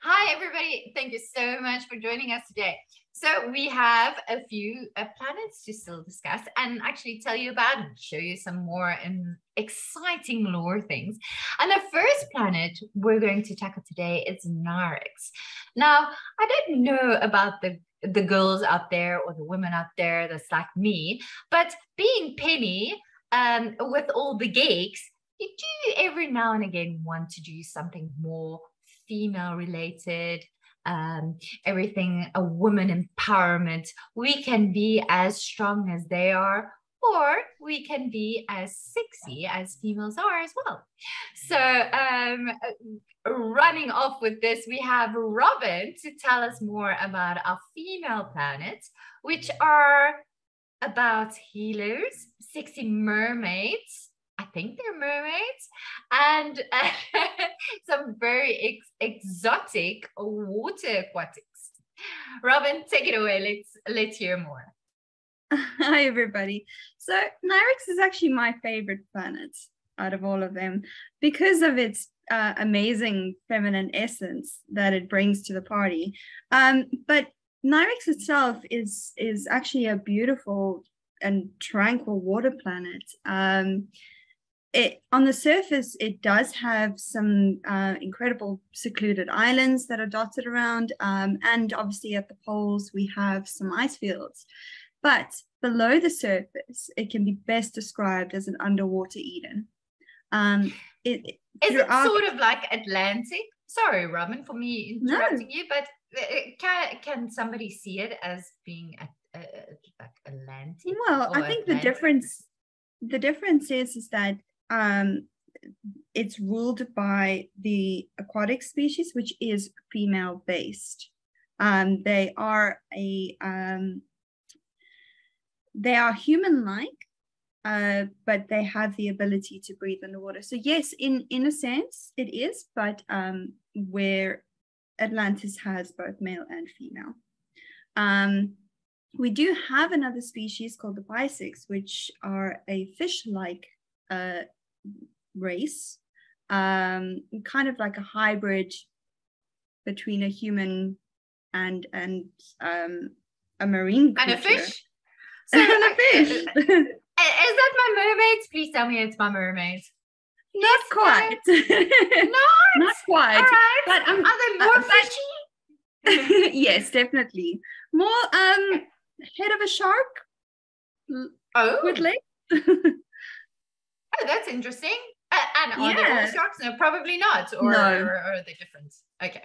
Hi, everybody. Thank you so much for joining us today. So we have a few planets to still discuss and actually tell you about and show you some more exciting lore things. And the first planet we're going to tackle today is Nyrex. Now, I don't know about the girls out there or the women out there that's like me, but being Penny, with all the geeks, you do every now and again want to do something more female related, everything a woman empowerment. We can be as strong as they are, or we can be as sexy as females are as well. So running off with this, we have Robin to tell us more about our female planets, which are about healers, sexy mermaids. I think they're mermaids, and some very exotic water aquatics. Robin, take it away. Let's hear more. Hi, everybody. So Nyrex is actually my favorite planet out of all of them because of its amazing feminine essence that it brings to the party. But Nyrex itself is actually a beautiful and tranquil water planet. On the surface, it does have some incredible secluded islands that are dotted around, and obviously at the poles we have some ice fields. But below the surface, it can be best described as an underwater Eden. Is it sort of like Atlantic? Sorry, Robin, for me interrupting you, but can somebody see it as being like Atlantic? Well, I think Atlantic? the difference is that it's ruled by the aquatic species, which is female based. They are human-like, but they have the ability to breathe underwater. So yes, in a sense it is, but where Atlantis has both male and female. We do have another species called the Bisex, which are a fish-like race, kind of like a hybrid between a human and a marine creature. And a fish? So and a fish. Is that my mermaids? Please tell me it's my mermaids. Not quite. Not quite. Right. But are they more fishy? Yes, definitely. More head of a shark. Oh. With legs. Oh, that's interesting. And are they all sharks? No, probably not. Or, no. or are they different? Okay.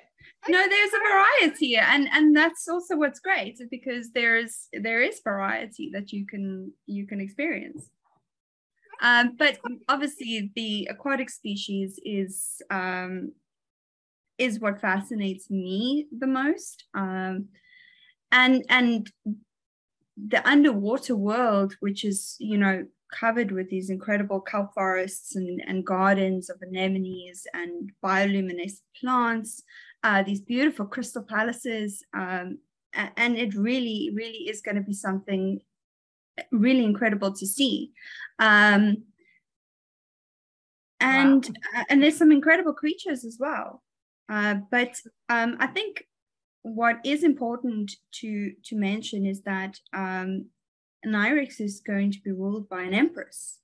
No, there's a variety, and that's also what's great, because there is variety that you can experience. But obviously, the aquatic species is what fascinates me the most, and the underwater world, which is covered with these incredible kelp forests and gardens of anemones and bioluminescent plants, these beautiful crystal palaces, and it really is going to be something really incredible to see. And there's some incredible creatures as well. But I think what is important to mention is that Nyrex is going to be ruled by an empress.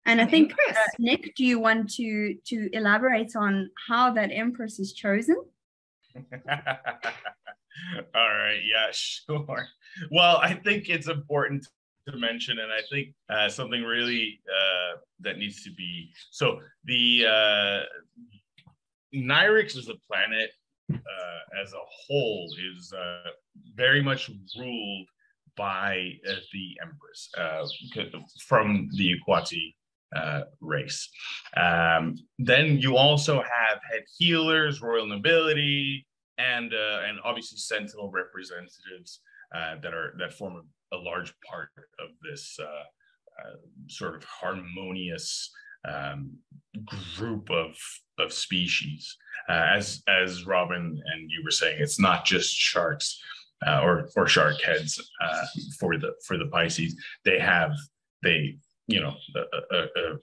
And I think, Nick, do you want to elaborate on how that empress is chosen? All right, yeah, sure. Well, I think it's important to mention, and I think something really that needs to be, so the Nyrex as a planet as a whole is very much ruled by the empress from the Aquati race. Then you also have head healers, royal nobility, and obviously sentinel representatives that form a large part of this sort of harmonious group of species. As Robin and you were saying, it's not just sharks or shark heads for the Pisces. They have a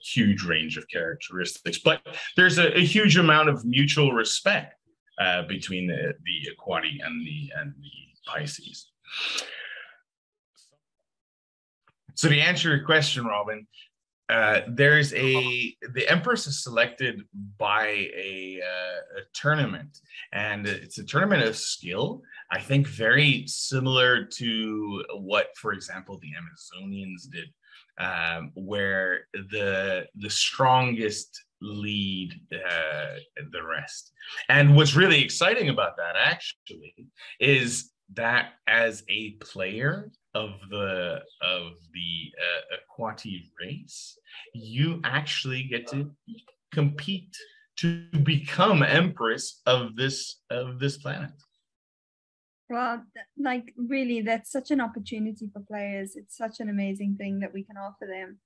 huge range of characteristics, but there's a huge amount of mutual respect between the Aquati and the Pisces. So to answer your question, Robin, the Empress is selected by a tournament, and it's a tournament of skill. I think very similar to what, for example, the Amazonians did, where the strongest lead the rest. And what's really exciting about that actually is that as a player of the Aquati race, you actually get to compete to become Empress of this planet. Well, like really, that's such an opportunity for players. It's such an amazing thing that we can offer them.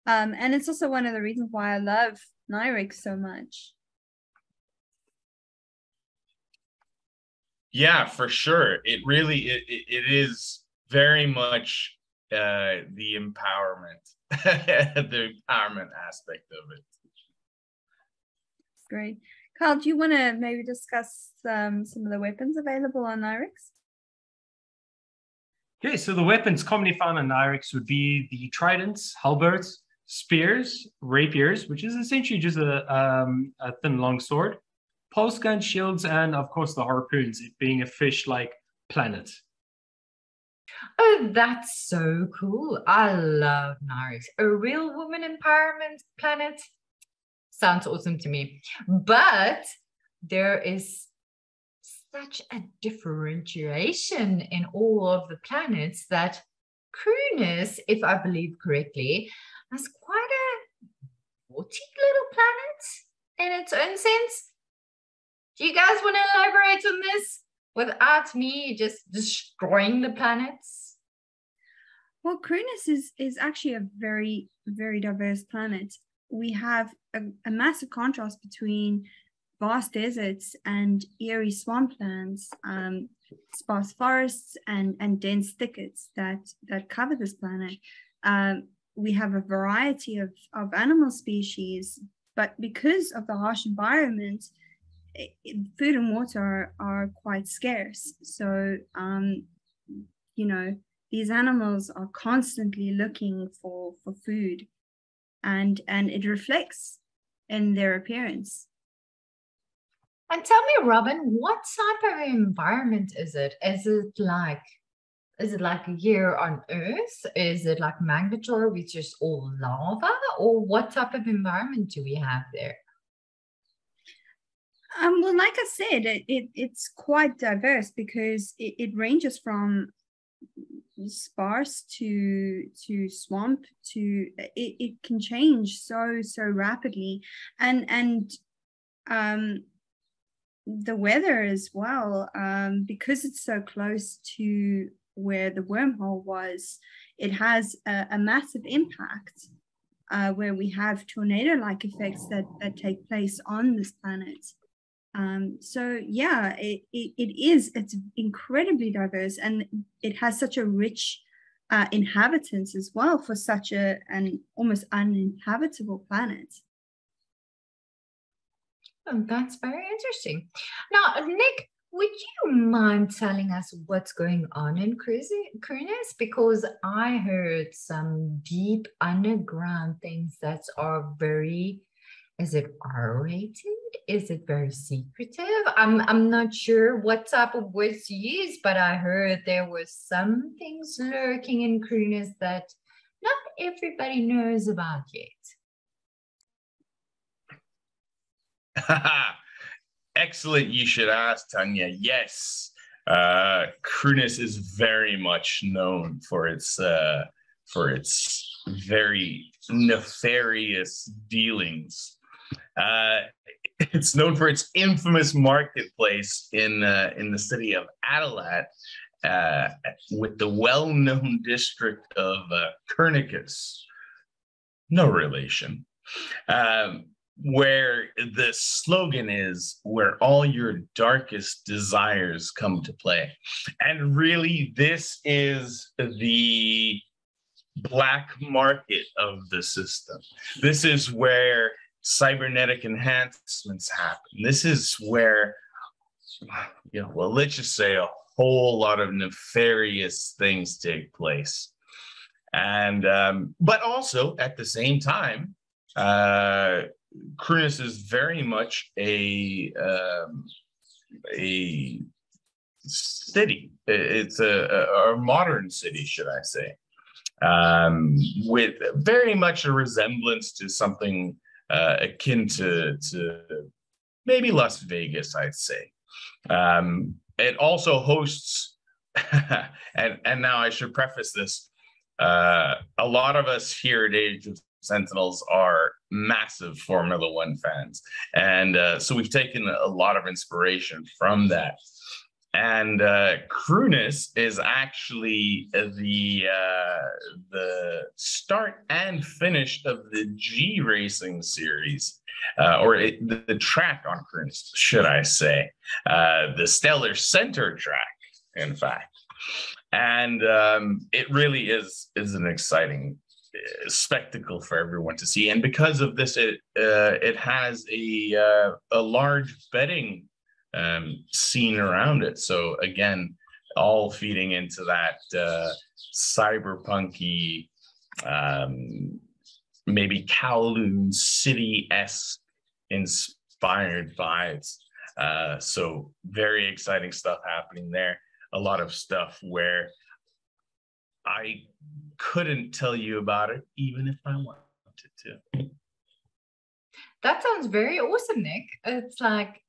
And it's also one of the reasons why I love Nyrex so much. Yeah, for sure. It really it is very much the empowerment, the empowerment aspect of it. Great. Carl, do you want to maybe discuss some of the weapons available on Nyrex? Okay, so the weapons commonly found on Nyrex would be the tridents, halberds, spears, rapiers, which is essentially just a thin long sword, pulse gun, shields, and of course the harpoons, it being a fish-like planet. Oh, that's so cool. I love Nyrex. A real woman empowerment planet. Sounds awesome to me. But there is such a differentiation in all of the planets that Cronus, if I believe correctly, has quite a naughty little planet in its own sense. Do you guys want to elaborate on this without me just destroying the planets? Well, Cronus is actually a very, very diverse planet. We have a massive contrast between vast deserts and eerie swamplands, sparse forests and dense thickets that cover this planet. We have a variety of animal species, but because of the harsh environment, food and water are quite scarce. So, you know, these animals are constantly looking for food, and it reflects in their appearance. And tell me, Robin, what type of environment is it? Is it like here on Earth? Is it like Magnetar, which is all lava? Or what type of environment do we have there? Well, like I said, it's quite diverse because it ranges from sparse to swamp to it can change so rapidly, and the weather as well, because it's so close to where the wormhole was, it has a massive impact, where we have tornado-like effects that take place on this planet. So yeah, it's incredibly diverse, and it has such a rich inhabitants as well for such an almost uninhabitable planet. Oh, that's very interesting. Now, Nick, would you mind telling us what's going on in Cronus? Because I heard some deep underground things that are very, is it R-rated? Is it very secretive? I'm not sure what type of words to use, but I heard there were some things lurking in Cronus that not everybody knows about yet. Excellent, you should ask, Tanya. Yes, Cronus is very much known for its very nefarious dealings. It's known for its infamous marketplace in the city of Adalat, with the well-known district of Kernicus, no relation, where the slogan is, where all your darkest desires come to play. And really, this is the black market of the system. This is where cybernetic enhancements happen. This is where Yeah, well, let's just say a whole lot of nefarious things take place. And but also at the same time, Krunus is very much a city. It's a modern city, should I say, with very much a resemblance to something akin to maybe Las Vegas, I'd say. It also hosts, and now I should preface this. A lot of us here at Age of Sentinels are massive Formula One fans, and so we've taken a lot of inspiration from that. And Krunus is actually the start and finish of the G Racing series, the track on Krunus, should I say, the Stellar Center track, in fact. And it really is an exciting spectacle for everyone to see. And because of this, it has a large betting scene around it. So again, all feeding into that cyberpunky, maybe Kowloon City-esque inspired vibes. So very exciting stuff happening there. A lot of stuff where I couldn't tell you about it, even if I wanted to. That sounds very awesome, Nick. It's like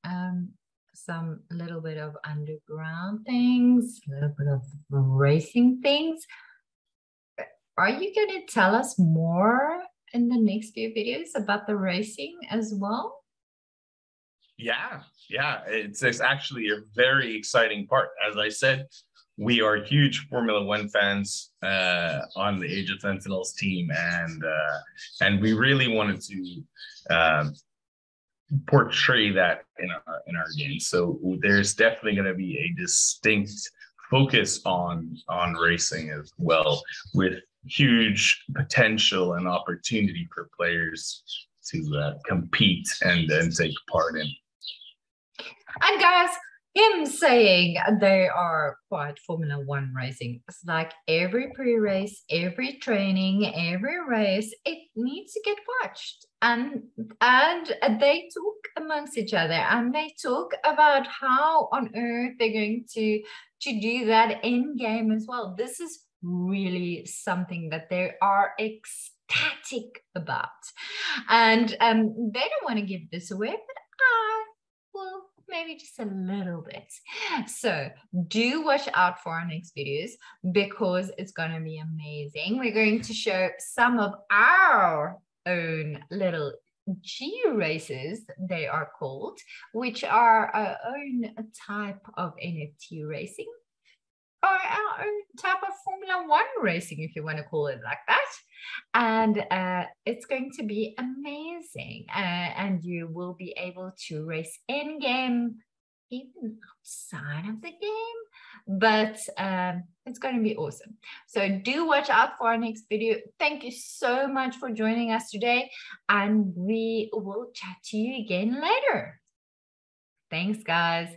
some little bit of underground things, a little bit of racing things. Are you going to tell us more in the next few videos about the racing as well? Yeah, it's actually a very exciting part. As I said, we are huge Formula One fans on the Age of Sentinels team, and we really wanted to portray that in our game. So there's definitely going to be a distinct focus on racing as well, with huge potential and opportunity for players to compete and take part in. And guys, him saying they are quite Formula One racing, it's like every pre-race, every training, every race, it needs to get watched. And they talk amongst each other, and they talk about how on earth they're going to do that in game as well. This is really something that they are ecstatic about, and they don't want to give this away, but I will maybe just a little bit. So do watch out for our next videos, because it's going to be amazing. We're going to show some of our own little G races, they are called, which are our own type of NFT racing, or our own type of Formula One racing, if you want to call it like that. And it's going to be amazing, and you will be able to race in game, even outside of the game, but it's going to be awesome. So do watch out for our next video. Thank you so much for joining us today, and we will chat to you again later. Thanks, guys.